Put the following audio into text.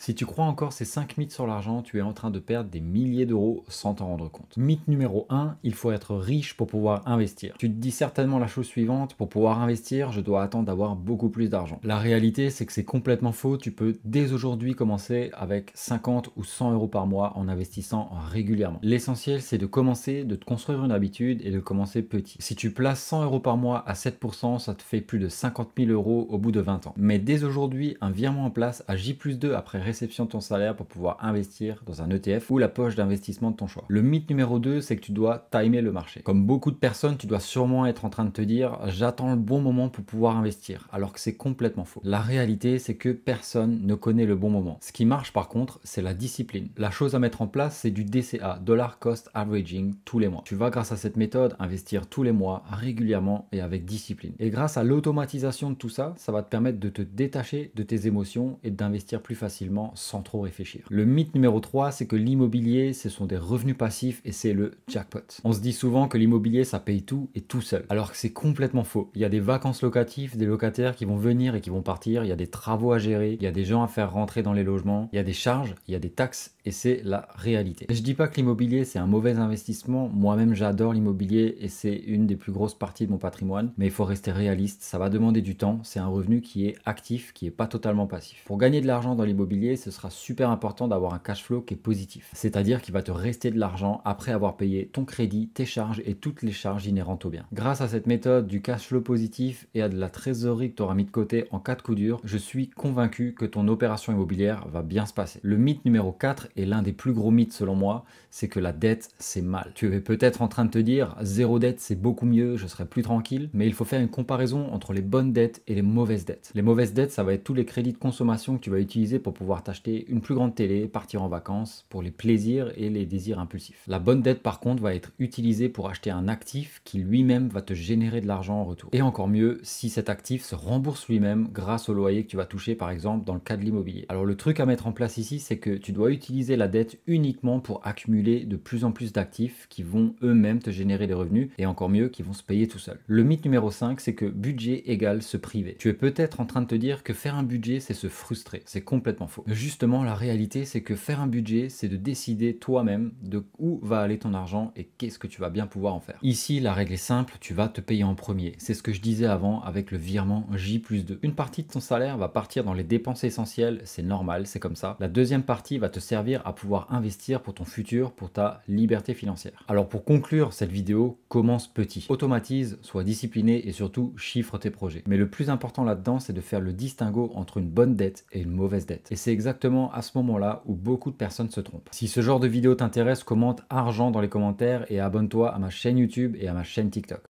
Si tu crois encore ces 5 mythes sur l'argent, tu es en train de perdre des milliers d'euros sans t'en rendre compte. Mythe numéro 1, il faut être riche pour pouvoir investir. Tu te dis certainement la chose suivante, pour pouvoir investir, je dois attendre d'avoir beaucoup plus d'argent. La réalité, c'est que c'est complètement faux. Tu peux dès aujourd'hui commencer avec 50 ou 100 euros par mois en investissant régulièrement. L'essentiel, c'est de commencer, de te construire une habitude et de commencer petit. Si tu places 100 euros par mois à 7%, ça te fait plus de 50 000 euros au bout de 20 ans. Mais dès aujourd'hui, un virement en place à J+2 après réception de ton salaire pour pouvoir investir dans un ETF ou la poche d'investissement de ton choix. Le mythe numéro 2, c'est que tu dois timer le marché. Comme beaucoup de personnes, tu dois sûrement être en train de te dire j'attends le bon moment pour pouvoir investir, alors que c'est complètement faux. La réalité, c'est que personne ne connaît le bon moment. Ce qui marche par contre, c'est la discipline. La chose à mettre en place, c'est du DCA, Dollar Cost Averaging, tous les mois. Tu vas grâce à cette méthode investir tous les mois, régulièrement et avec discipline. Et grâce à l'automatisation de tout ça, ça va te permettre de te détacher de tes émotions et d'investir plus facilement sans trop réfléchir. Le mythe numéro 3, c'est que l'immobilier, ce sont des revenus passifs et c'est le jackpot. On se dit souvent que l'immobilier, ça paye tout et tout seul, alors que c'est complètement faux. Il y a des vacances locatives, des locataires qui vont venir et qui vont partir, il y a des travaux à gérer, il y a des gens à faire rentrer dans les logements, il y a des charges, il y a des taxes et c'est la réalité. Je dis pas que l'immobilier, c'est un mauvais investissement. Moi-même, j'adore l'immobilier et c'est une des plus grosses parties de mon patrimoine, mais il faut rester réaliste. Ça va demander du temps. C'est un revenu qui est actif, qui est pas totalement passif. Pour gagner de l'argent dans l'immobilier, ce sera super important d'avoir un cash flow qui est positif. C'est-à-dire qu'il va te rester de l'argent après avoir payé ton crédit, tes charges et toutes les charges inhérentes au bien. Grâce à cette méthode du cash flow positif et à de la trésorerie que tu auras mis de côté en cas de coup dur, je suis convaincu que ton opération immobilière va bien se passer. Le mythe numéro 4 est l'un des plus gros mythes selon moi, c'est que la dette, c'est mal. Tu es peut-être en train de te dire, zéro dette, c'est beaucoup mieux, je serai plus tranquille, mais il faut faire une comparaison entre les bonnes dettes et les mauvaises dettes. Les mauvaises dettes, ça va être tous les crédits de consommation que tu vas utiliser pour pouvoir t'acheter une plus grande télé, partir en vacances, pour les plaisirs et les désirs impulsifs. La bonne dette, par contre, va être utilisée pour acheter un actif qui lui-même va te générer de l'argent en retour. Et encore mieux, si cet actif se rembourse lui-même grâce au loyer que tu vas toucher, par exemple, dans le cas de l'immobilier. Alors le truc à mettre en place ici, c'est que tu dois utiliser la dette uniquement pour accumuler de plus en plus d'actifs qui vont eux-mêmes te générer des revenus et encore mieux, qui vont se payer tout seuls. Le mythe numéro 5, c'est que budget égale se priver. Tu es peut-être en train de te dire que faire un budget, c'est se frustrer. C'est complètement faux. Justement, la réalité, c'est que faire un budget, c'est de décider toi-même de où va aller ton argent et qu'est-ce que tu vas bien pouvoir en faire. Ici, la règle est simple, tu vas te payer en premier. C'est ce que je disais avant avec le virement J+2. Une partie de ton salaire va partir dans les dépenses essentielles, c'est normal, c'est comme ça. La deuxième partie va te servir à pouvoir investir pour ton futur, pour ta liberté financière. Alors pour conclure cette vidéo, commence petit. Automatise, sois discipliné et surtout chiffre tes projets. Mais le plus important là-dedans, c'est de faire le distinguo entre une bonne dette et une mauvaise dette. Et c'est exactement à ce moment-là où beaucoup de personnes se trompent. Si ce genre de vidéo t'intéresse, commente argent dans les commentaires et abonne-toi à ma chaîne YouTube et à ma chaîne TikTok.